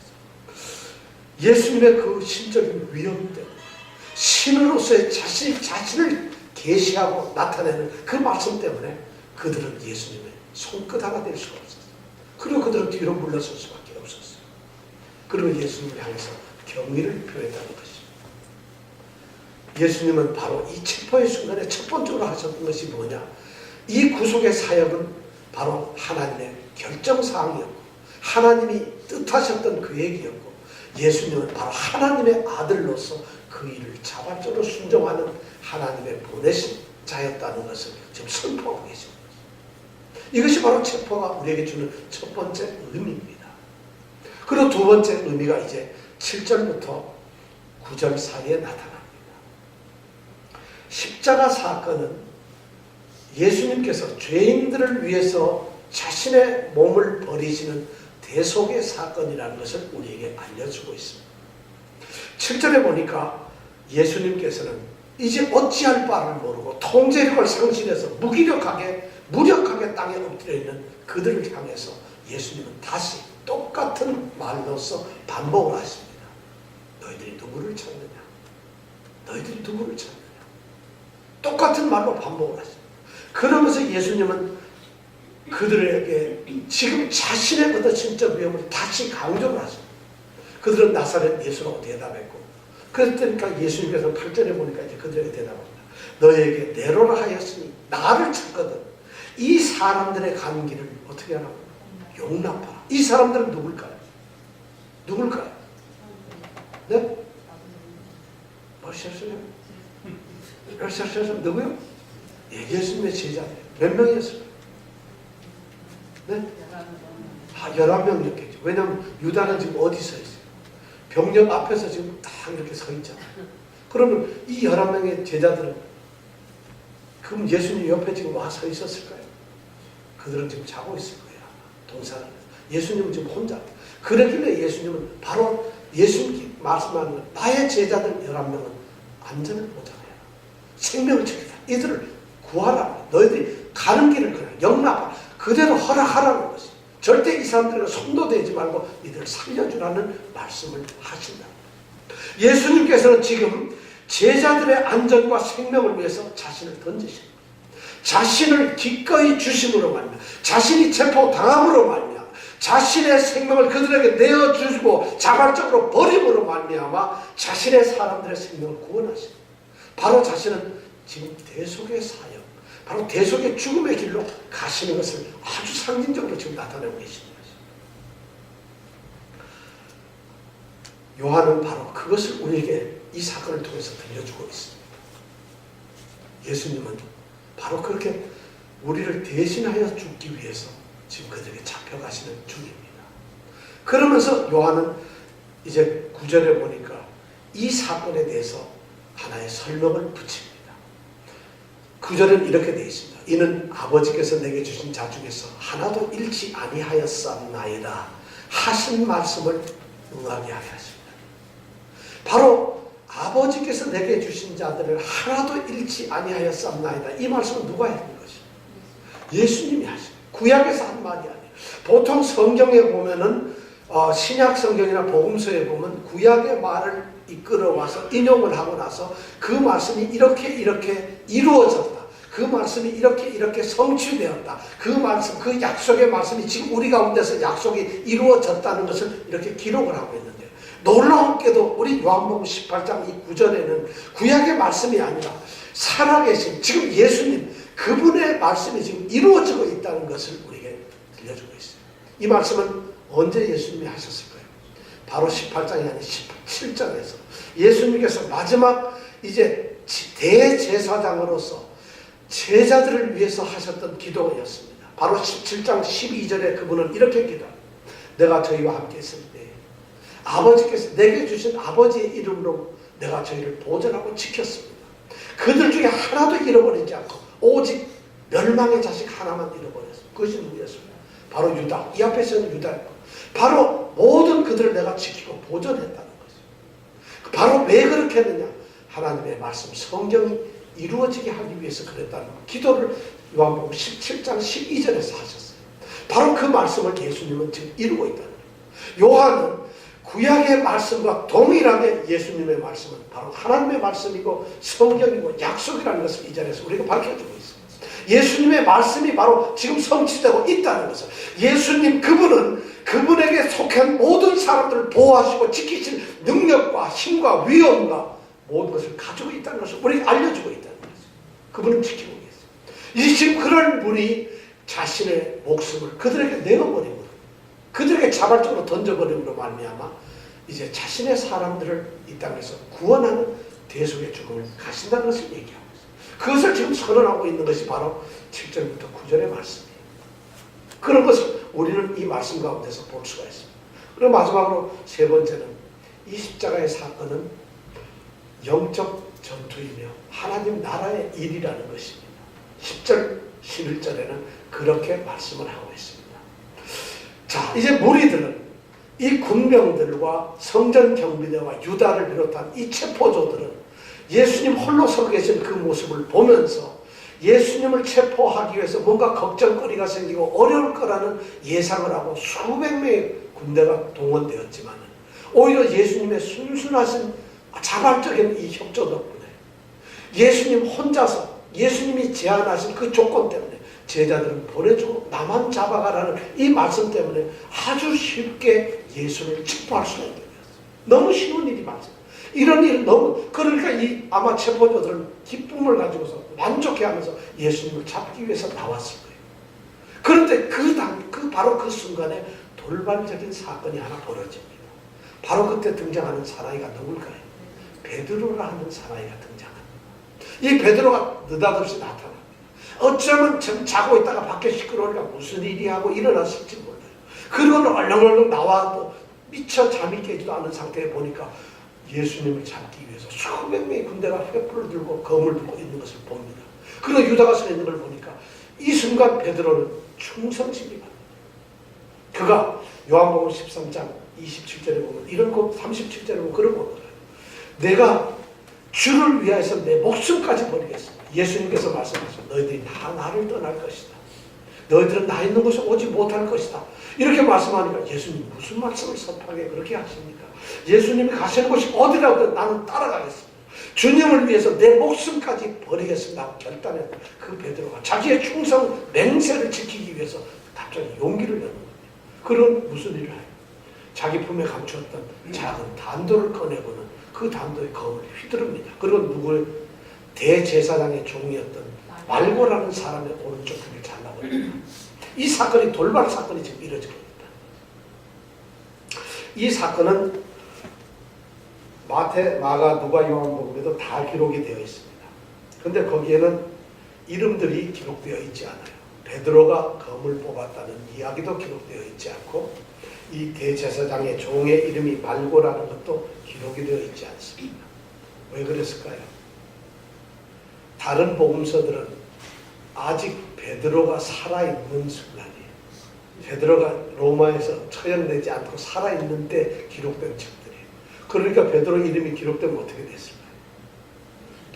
있어요. 예수님의 그 신적인 위엄 때문에, 신으로서의 자신을 계시하고 나타내는 그 말씀 때문에 그들은 예수님의 손끝 하나 될 수가 없었어요. 그리고 그들은 뒤로 물러설 수밖에 없었어요. 그리고 예수님을 향해서 경의를 표했다는 것입니다. 예수님은 바로 이 체포의 순간에 첫 번째로 하셨던 것이 뭐냐? 이 구속의 사역은 바로 하나님의 결정사항이었고, 하나님이 뜻하셨던 계획이었고, 예수님은 바로 하나님의 아들로서 그 일을 자발적으로 순종하는 하나님의 보내신 자였다는 것을 지금 선포하고 계신 것입니다. 이것이 바로 체포가 우리에게 주는 첫 번째 의미입니다. 그리고 두 번째 의미가 이제 7절부터 9절 사이에 나타납니다. 십자가 사건은 예수님께서 죄인들을 위해서 자신의 몸을 버리시는 대속의 사건이라는 것을 우리에게 알려주고 있습니다. 7절에 보니까 예수님께서는 이제 어찌할 바를 모르고 통제력을 상실해서 무력하게 땅에 엎드려 있는 그들을 향해서 예수님은 다시 똑같은 말로서 반복을 하십니다. 너희들이 누구를 찾느냐? 너희들이 누구를 찾느냐? 똑같은 말로 반복을 하십니다. 그러면서 예수님은 그들에게 지금 자신의 어떤 신적 위험을 다시 강조를 하십니다. 그들은 나사렛 예수라고 대답했고, 그랬더니까 예수님께서 8절에 보니까 이제 그들에게 대답합니다. 너희에게 네로라 하였으니 나를 찾거든 이 사람들의 가는 길을 어떻게 하라고? 용납하라. 이 사람들은 누굴까요? 누굴까요? 네? 뭐셨어요? 누구요? 예수님의 제자들 몇 명이었어요? 네? 11명이었겠죠. 왜냐하면 유다는 지금 어디 서 있어요? 병력 앞에서 지금 딱 이렇게 서 있잖아요. 그러면 이 11명의 제자들은 그럼 예수님 옆에 지금 와 서 있었을까요? 그들은 지금 자고 있을 거예요. 동산을. 예수님은 지금 혼자. 그러길래 예수님은 바로 예수님이 말씀하는 나의 제자들 11명은 안전을 보장해라. 생명을 지키라. 이들을 구하라. 너희들이 가는 길을 그냥 영납하라. 그대로 허락하라는 것이. 절대 이 사람들에게 손도 대지 말고 이들을 살려주라는 말씀을 하신다. 예수님께서는 지금 제자들의 안전과 생명을 위해서 자신을 던지십니다. 자신을 기꺼이 주심으로 말미암아, 자신이 체포당함으로 말미암아, 자신의 생명을 그들에게 내어주고 자발적으로 버림으로 말미암아 자신의 사람들의 생명을 구원하십니다. 바로 자신은 지금 대속의 사역, 바로 대속의 죽음의 길로 가시는 것을 아주 상징적으로 지금 나타내고 계십니다. 요한은 바로 그것을 우리에게 이 사건을 통해서 들려주고 있습니다. 예수님은 바로 그렇게 우리를 대신하여 죽기 위해서 지금 그들에게 잡혀가시는 중입니다. 그러면서 요한은 이제 9절에 보니까 이 사건에 대해서 하나의 설명을 붙입니다. 9절은 이렇게 되어 있습니다. 이는 아버지께서 내게 주신 자 중에서 하나도 잃지 아니하였사옵나이다 하신 말씀을 응하게 하려 하십니다. 바로 아버지께서 내게 주신 자들을 하나도 잃지 아니하였사옵나이다. 이 말씀은 누가 했는 것이죠? 예수님이 하십니다. 구약에서 한 말이 아니에요. 보통 성경에 보면은 신약 성경이나 복음서에 보면 구약의 말을 이끌어와서 인용을 하고 나서 그 말씀이 이렇게 이루어졌다. 그 말씀이 이렇게 성취되었다. 그 말씀, 그 약속의 말씀이 지금 우리 가운데서 약속이 이루어졌다는 것을 이렇게 기록을 하고 있는데요. 놀라웠게도 우리 요한복음 18장 이 9절에는 구약의 말씀이 아니라 살아계신 지금 예수님 그분의 말씀이 지금 이루어지고 있다는 것을 우리에게 들려주고 있어요. 이 말씀은 언제 예수님이 하셨을까요? 바로 18장이 아닌 17장에서 예수님께서 마지막 이제 대제사장으로서 제자들을 위해서 하셨던 기도였습니다. 바로 17장 12절에 그분은 이렇게 기도합니다. 내가 저희와 함께 있을 때 아버지께서 내게 주신 아버지의 이름으로 내가 저희를 보존하고 지켰습니다. 그들 중에 하나도 잃어버리지 않고 오직 멸망의 자식 하나만 잃어버렸습니다. 그것이 누구였습니까? 바로 유다. 이 앞에서는 유다였고 바로 모든 그들을 내가 지키고 보존했다는 거죠. 바로 왜 그렇게 했느냐? 하나님의 말씀 성경이 이루어지게 하기 위해서 그랬다는 거. 기도를 요한복음 17장 12절에서 하셨어요. 바로 그 말씀을 예수님은 지금 이루고 있다는 거예요. 요한은 구약의 말씀과 동일하게 예수님의 말씀은 바로 하나님의 말씀이고 성경이고 약속이라는 것을 이 자리에서 우리가 밝혀주고 있습니다. 예수님의 말씀이 바로 지금 성취되고 있다는 것을 예수님 그분은 그분에게 속한 모든 사람들을 보호하시고 지키실 능력과 힘과 위엄과 모든 것을 가지고 있다는 것을 우리에게 알려주고 있다는 것을 그분은 지키고 계세요. 이 지금 그런 분이 자신의 목숨을 그들에게 내어버리고 그들에게 자발적으로 던져버림으로 말미암아 이제 자신의 사람들을 이 땅에서 구원하는 대속의 죽음을 가신다는 것을 얘기하고 있어요. 그것을 지금 선언하고 있는 것이 바로 7절부터 9절의 말씀이에요. 그런 것을 우리는 이 말씀 가운데서 볼 수가 있습니다. 그리고 마지막으로 세 번째는 이 십자가의 사건은 영적 전투이며 하나님 나라의 일이라는 것입니다. 10절, 11절에는 그렇게 말씀을 하고 있습니다. 자, 이제 무리들은 이 군병들과 성전 경비대와 유다를 비롯한 이 체포조들은 예수님 홀로 서 계신 그 모습을 보면서 예수님을 체포하기 위해서 뭔가 걱정거리가 생기고 어려울 거라는 예상을 하고 수백 명의 군대가 동원되었지만 오히려 예수님의 순순하신 자발적인 이 협조 덕분에 예수님 혼자서 예수님이 제안하신 그 조건 때문에 제자들은 보내주고 나만 잡아가라는 이 말씀 때문에 아주 쉽게 예수를 체포할 수가 있게 되었어요. 너무 쉬운 일이 맞아요. 이런 일은 너무 그러니까 이 아마 체포자들은 기쁨을 가지고서 만족해하면서 예수님을 잡기 위해서 나왔을 거예요. 그런데 바로 그 순간에 돌발적인 사건이 하나 벌어집니다. 바로 그때 등장하는 사나이가 누굴까요? 베드로라 하는 사나이가 등장합니다. 이 베드로가 느닷없이 나타납니다. 어쩌면 지금 자고 있다가 밖에 시끄러우니까 무슨 일이 하고 일어났을지 몰라요. 그러고는 얼렁얼렁 나와도 미처 잠이 깨지도 않은 상태에 보니까 예수님을 잡기 위해서 수백 명의 군대가 횃불을 들고 검을 들고 있는 것을 봅니다. 그리고 유다가 서 있는 걸 보니까 이 순간 베드로는 충성심이 갑니다. 그가 요한복음 13장 27절에 보면 이런 거 37절에 보면 그런 거거든요. 내가 주를 위하여서 내 목숨까지 버리겠습니다. 예수님께서 말씀하셨습니다. 너희들이 다 나를 떠날 것이다. 너희들은 나 있는 곳에 오지 못할 것이다. 이렇게 말씀하니까 예수님 무슨 말씀을 섭하게 그렇게 하십니까? 예수님이 가시는 곳이 어디라도 나는 따라가겠습니다. 주님을 위해서 내 목숨까지 버리겠습니다. 결단했던 그 베드로가 자기의 충성 맹세를 지키기 위해서 갑자기 용기를 내는 겁니다. 그런 무슨 일을 해요? 자기 품에 감추었던 작은 단도를 꺼내고는 그 단도의 검을 휘두릅니다. 그리고 누구를 대제사장의 종이었던 말고라는 사람의 오른쪽 귀를 잘라버립니다. 이 사건이 돌발 사건이 지금 이루어질 겁니다. 이 사건은 마태, 마가, 누가, 요한복음에도 다 기록이 되어 있습니다. 근데 거기에는 이름들이 기록되어 있지 않아요. 베드로가 검을 뽑았다는 이야기도 기록되어 있지 않고 이 대제사장의 종의 이름이 말고라는 것도 기록이 되어 있지 않습니다. 왜 그랬을까요? 다른 복음서들은 아직 베드로가 살아있는 순간이에요. 베드로가 로마에서 처형되지 않고 살아있는 때 기록된 책들이에요. 그러니까 베드로 이름이 기록되면 어떻게 됐을까요?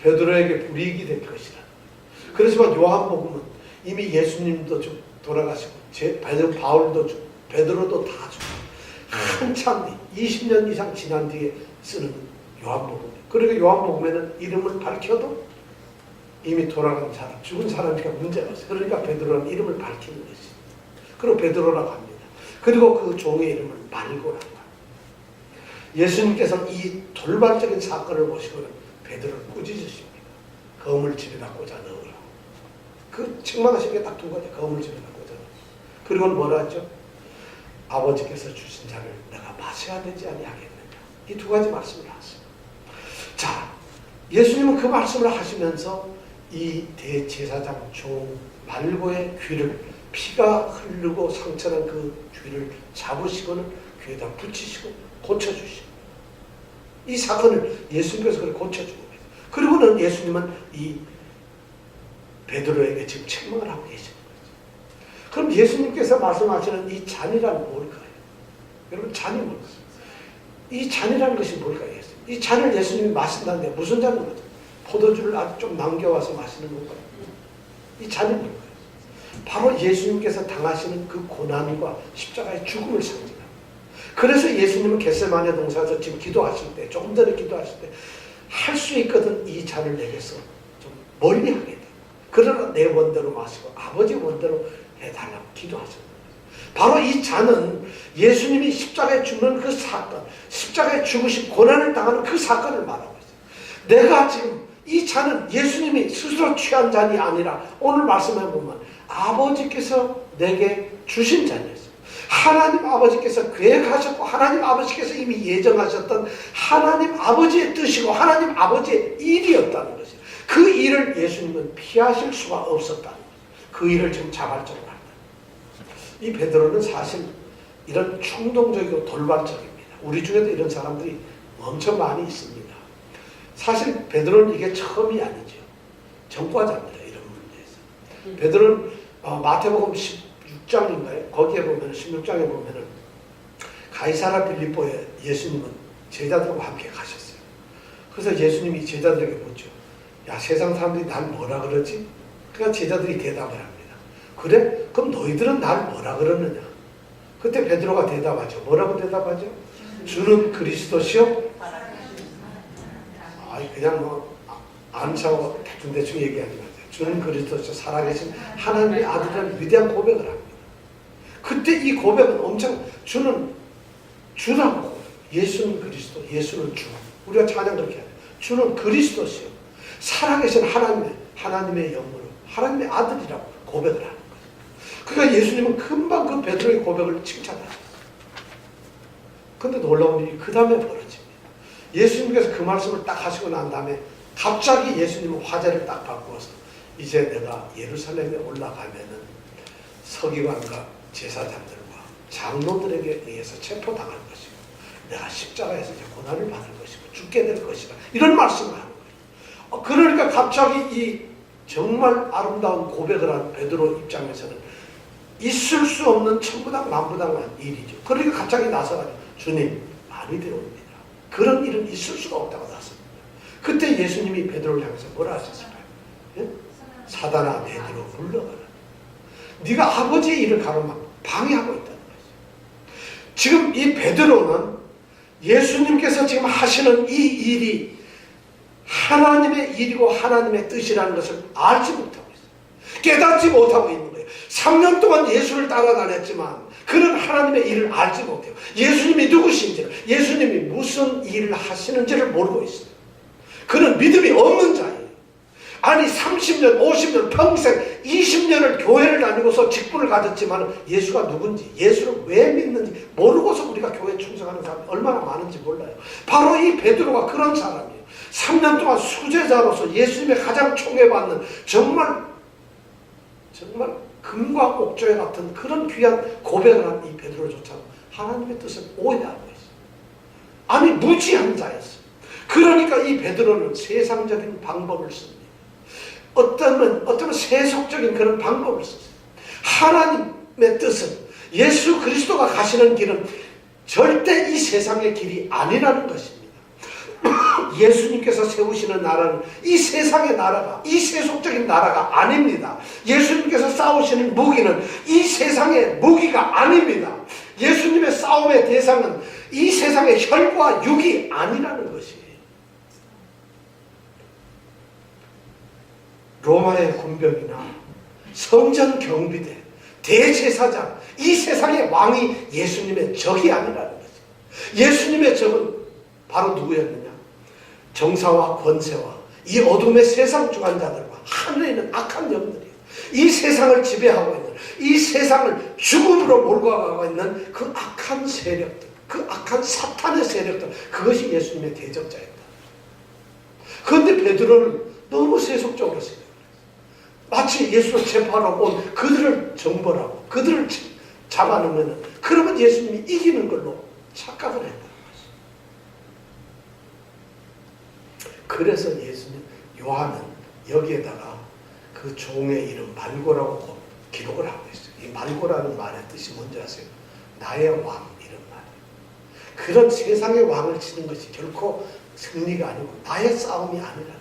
베드로에게 불이익이 될 것이라. 그렇지만 요한복음은 이미 예수님도 돌아가시고 바울도 죽고 베드로도 다 죽고 한참 뒤 20년 이상 지난 뒤에 쓰는 요한복음. 그러니까 요한복음에는 이름을 밝혀도 이미 돌아간 사람, 죽은 사람이니까 문제가 없어요. 그러니까 베드로라는 이름을 밝히는 것이죠. 그리고 베드로라고 합니다. 그리고 그 종의 이름을 말고라고 합니다. 예수님께서 이 돌발적인 사건을 보시고는 베드로를 꾸짖으십니다. 검을 집에다 꽂아 넣으라. 그 책망하신 게 딱 두 가지. 검을 집에다 꽂아 넣으라. 그리고는 뭐라 하죠? 아버지께서 주신 잔을 내가 마셔야 되지 아니하겠느냐. 이 두 가지 말씀을 하셨어요. 자, 예수님은 그 말씀을 하시면서 이 대제사장 종 말고의 귀를 피가 흐르고 상처난 그 귀를 잡으시고는 귀에다 붙이시고 고쳐주시고 이 사건을 예수님께서 그걸 고쳐주고 그리고는 예수님은 이 베드로에게 지금 책망을 하고 계시는 거죠. 그럼 예수님께서 말씀하시는 이 잔이란 뭘까요? 여러분 잔이 뭘까요? 이 잔이라는 것이 뭘까요? 이 잔을 예수님이 마신다는데 무슨 잔인 거죠? 포도주를 아주 좀 남겨와서 마시는 건가요? 이 잔이 뭘까요? 바로 예수님께서 당하시는 그 고난과 십자가의 죽음을 상징합니다. 그래서 예수님은 겟세마네 동산에서 지금 기도하실 때, 조금 전에 기도하실 때 할 수 있거든 이 잔을 내게서 좀 멀리 하게 돼. 그러나 내 원대로 마시고 아버지 원대로 해달라고 기도하셨습니다. 바로 이 잔은 예수님이 십자가에 죽는 그 사건, 십자가에 죽으신 고난을 당하는 그 사건을 말하고 있어요. 내가 지금 이 잔은 예수님이 스스로 취한 잔이 아니라 오늘 말씀해 보면 아버지께서 내게 주신 잔이었어요. 하나님 아버지께서 계획하셨고 하나님 아버지께서 이미 예정하셨던 하나님 아버지의 뜻이고 하나님 아버지의 일이었다는 것이에요. 그 일을 예수님은 피하실 수가 없었다는 거예요. 그 일을 지금 자발적으로 한다. 이 베드로는 사실 이런 충동적이고 돌발적입니다. 우리 중에도 이런 사람들이 엄청 많이 있습니다. 사실 베드로는 이게 처음이 아니죠. 전과자입니다. 이런 문제에서. 베드로는 마태복음 16장인가요? 거기에 보면 16장에 보면은 가이사라 빌립보에 예수님은 제자들과 함께 가셨어요. 그래서 예수님이 제자들에게 묻죠. 야, 세상 사람들이 날 뭐라 그러지? 그러니까 제자들이 대답을 합니다. 그래? 그럼 너희들은 날 뭐라 그러느냐? 그때 베드로가 대답하죠. 뭐라고 대답하죠? 주는 그리스도시요? 아이 그냥 뭐 안차고 대충 얘기하지 마세요. 주는 그리스도시요 살아계신 하나님의 아들이라는 위대한 고백을 합니다. 그때 이 고백은 엄청 주는 주라고 예수는 그리스도, 예수는 주. 우리가 찬양 그렇게 해요. 주는 그리스도시요 살아계신 하나님의 영으로 하나님의 아들이라고 고백을 하는 거예요. 그러니까 예수님은 금방 그 베드로의 고백을 칭찬합니다. 그런데 놀라운 일이 그 다음에 벌어집니다. 예수님께서 그 말씀을 딱 하시고 난 다음에 갑자기 예수님은 화제를 딱 바꾸어서 이제 내가 예루살렘에 올라가면은 서기관과 제사장들과 장로들에게 의해서 체포당할 것이고 내가 십자가에서 이제 고난을 받을 것이고 죽게 될 것이다. 이런 말씀을 하는 거예요. 그러니까 갑자기 이 정말 아름다운 고백을 한 베드로 입장에서는 있을 수 없는 천부당 만부당한 일이죠. 그러니까 갑자기 나서가지고 주님 말이 되옵니다. 그런 일은 있을 수가 없다고 나섭니다. 그때 예수님이 베드로를 향해서 뭐라 하셨을까요? 예? 사단아 내 뒤로 물러가라. 네가 아버지의 일을 가로막고 방해하고 있다는 거죠. 지금 이 베드로는 예수님께서 지금 하시는 이 일이 하나님의 일이고 하나님의 뜻이라는 것을 알지 못하고 있어요. 깨닫지 못하고 있는 거예요. 3년 동안 예수를 따라다녔지만 그는 하나님의 일을 알지 못해요. 예수님이 누구신지를, 예수님이 무슨 일을 하시는지를 모르고 있어요. 그는 믿음이 없는 자예요. 아니 30년, 50년, 평생 20년을 교회를 다니고서 직분을 가졌지만 예수가 누군지, 예수를 왜 믿는지 모르고서 우리가 교회에 충성하는 사람이 얼마나 많은지 몰라요. 바로 이 베드로가 그런 사람이에요. 3년 동안 수제자로서 예수님의 가장 총애받는 정말 금과 옥조에 같은 그런 귀한 고백을 한 이 베드로조차도 하나님의 뜻을 오해하고 있어요. 아니 무지한 자였어요. 그러니까 이 베드로는 세상적인 방법을 씁니다. 어떤 세속적인 그런 방법을 썼어요. 하나님의 뜻은, 예수 그리스도가 가시는 길은 절대 이 세상의 길이 아니라는 것입니다. 예수님께서 세우시는 나라는 이 세상의 나라가, 이 세속적인 나라가 아닙니다. 예수님께서 싸우시는 무기는 이 세상의 무기가 아닙니다. 예수님의 싸움의 대상은 이 세상의 혈과 육이 아니라는 것이에요. 로마의 군병이나 성전 경비대, 대제사장, 이 세상의 왕이 예수님의 적이 아니라는 거죠. 예수님의 적은 바로 누구였느냐? 정사와 권세와 이 어둠의 세상 주관자들과 하늘에 있는 악한 영들이에요. 이 세상을 지배하고 있는, 이 세상을 죽음으로 몰고 가고 있는 그 악한 세력들, 그 악한 사탄의 세력들, 그것이 예수님의 대적자였다. 그런데 베드로는 너무 세속적으로 생각해요. 마치 예수를 재판하러 온 그들을 정벌하고 그들을 잡아놓으면 그러면 예수님이 이기는 걸로 착각을 했다는 거죠. 그래서 예수님, 요한은 여기에다가 그 종의 이름 말고라고 기록을 하고 있어요. 이 말고라는 말의 뜻이 뭔지 아세요? 나의 왕 이런 말이에요. 그런 세상의 왕을 치는 것이 결코 승리가 아니고 나의 싸움이 아니라,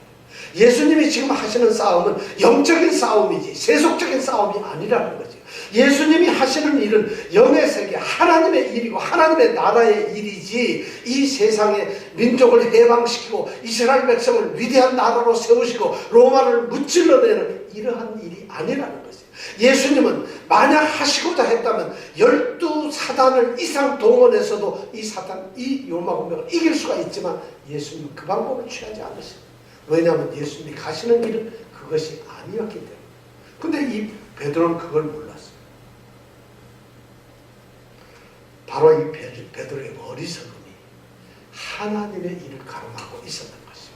예수님이 지금 하시는 싸움은 영적인 싸움이지 세속적인 싸움이 아니라는 거죠. 예수님이 하시는 일은 영의 세계, 하나님의 일이고 하나님의 나라의 일이지, 이 세상의 민족을 해방시키고 이스라엘 백성을 위대한 나라로 세우시고 로마를 무찔러내는 이러한 일이 아니라는 거죠. 예수님은 만약 하시고자 했다면 12사단을 이상 동원해서도 이 로마 군병을 이길 수가 있지만 예수님은 그 방법을 취하지 않으십니다. 왜냐하면 예수님이 가시는 길은 그것이 아니었기 때문에. 근데 이 베드로는 그걸 몰랐어요. 바로 이 베드로의 어리석음이 하나님의 일을 가로막고 있었던 것이죠.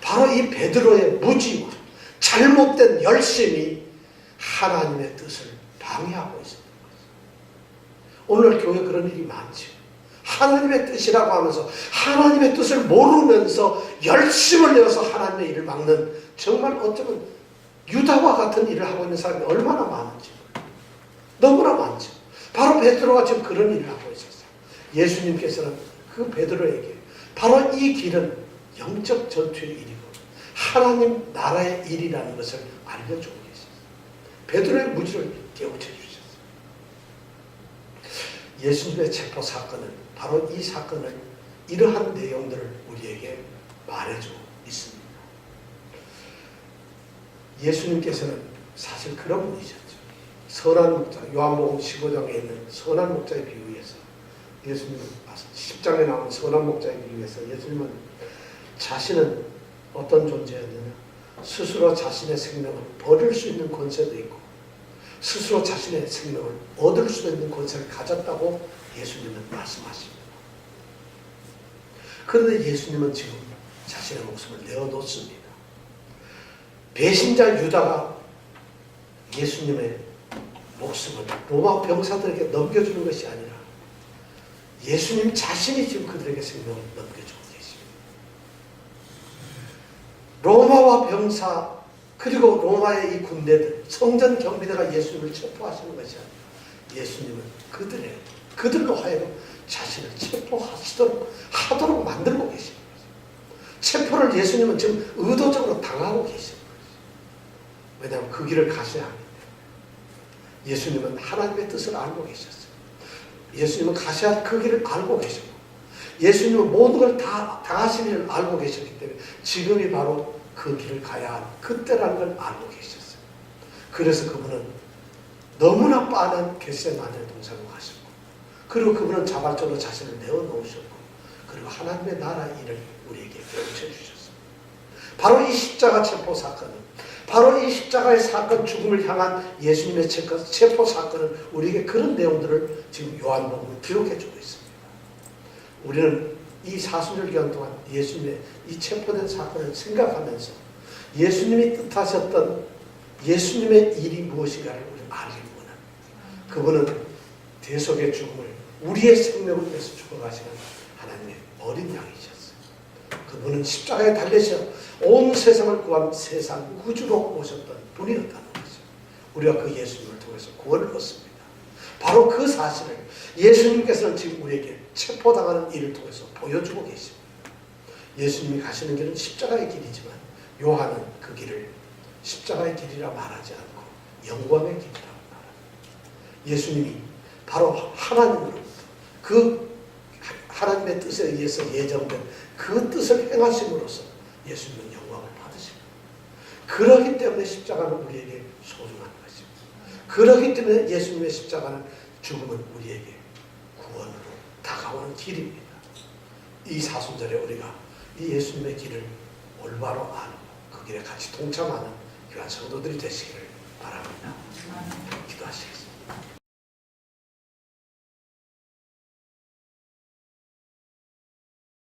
바로 이 베드로의 무지와 잘못된 열심이 하나님의 뜻을 방해하고 있었던 것이죠. 오늘 교회 그런 일이 많죠. 하나님의 뜻이라고 하면서 하나님의 뜻을 모르면서 열심을 내어서 하나님의 일을 막는, 정말 어쩌면 유다와 같은 일을 하고 있는 사람이 얼마나 많은지, 너무나 많죠. 바로 베드로가 지금 그런 일을 하고 있었어요. 예수님께서는 그 베드로에게 바로 이 길은 영적 전투의 일이고 하나님 나라의 일이라는 것을 알려주고 계셨어요. 베드로의 무지를 깨우쳐 주셨어요. 예수님의 체포 사건은 바로 이 사건을, 이러한 내용들을 우리에게 말해주고 있습니다. 예수님께서는 사실 그런 분이셨죠. 선한 목자, 요한복음 15장에 있는 선한 목자의 비유에서 예수님은 10장에 나온 선한 목자의 비유에서 예수님은 자신은 어떤 존재였느냐, 스스로 자신의 생명을 버릴 수 있는 권세도 있고 스스로 자신의 생명을 얻을 수 있는 권세를 가졌다고 예수님은 말씀하십니다. 그런데 예수님은 지금 자신의 목숨을 내어놓습니다. 배신자 유다가 예수님의 목숨을 로마 병사들에게 넘겨주는 것이 아니라 예수님 자신이 지금 그들에게 생명을 넘겨주고 계십니다. 로마와 병사 그리고 로마의 이 군대들, 성전 경비대가 예수님을 체포하시는 것이 아니라 예수님은 그들로 하여금 자신을 체포하도록 만들고 계신 거죠. 체포를 예수님은 지금 의도적으로 당하고 계신 거죠. 왜냐하면 그 길을 가셔야 합니다. 예수님은 하나님의 뜻을 알고 계셨어요. 예수님은 가셔야 할 그 길을 알고 계시고 예수님은 모든 걸 다 당하신 일을 알고 계셨기 때문에 지금이 바로 그 길을 가야 할 그때라는 걸 알고 계셨어요. 그래서 그분은 너무나 빠른 겟세마네 동산으로 가셨고 그리고 그분은 자발적으로 자신을 내어놓으셨고 그리고 하나님의 나라 일을 우리에게 가르쳐 주셨습니다. 바로 이 십자가 체포 사건은 바로 이 십자가의 사건 죽음을 향한 예수님의 체포 사건은 우리에게 그런 내용들을 지금 요한복음은 기록해 주고 있습니다. 우리는 이 사순절 기간 동안 예수님의 이 체포된 사건을 생각하면서 예수님이 뜻하셨던 예수님의 일이 무엇인가를 우리는 알기를 원합니다. 그분은 대속의 죽음을 우리의 생명을 위해서 죽어가시는 하나님의 어린 양이셨어요. 그분은 십자가에 달리셔 온 세상을 구한 세상 구주로 오셨던 분이었다는 것이죠. 우리가 그 예수님을 통해서 구원을 얻습니다. 바로 그 사실을 예수님께서는 지금 우리에게 체포당하는 일을 통해서 보여주고 계십니다. 예수님이 가시는 길은 십자가의 길이지만 요한은 그 길을 십자가의 길이라 말하지 않고 영광의 길이라고 말합니다. 예수님이 바로 하나님으로부터 그 하나님의 뜻에 의해서 예정된 그 뜻을 행하심으로써 예수님은 영광을 받으십니다. 그렇기 때문에 십자가는 우리에게 소중한 것입니다. 그렇기 때문에 예수님의 십자가는 죽음은 우리에게 구원으로 다가오는 길입니다. 이 사순절에 우리가 이 예수님의 길을 올바로 알고 그 길에 같이 동참하는 귀한 성도들이 되시기를 바랍니다. 기도하시겠습니다.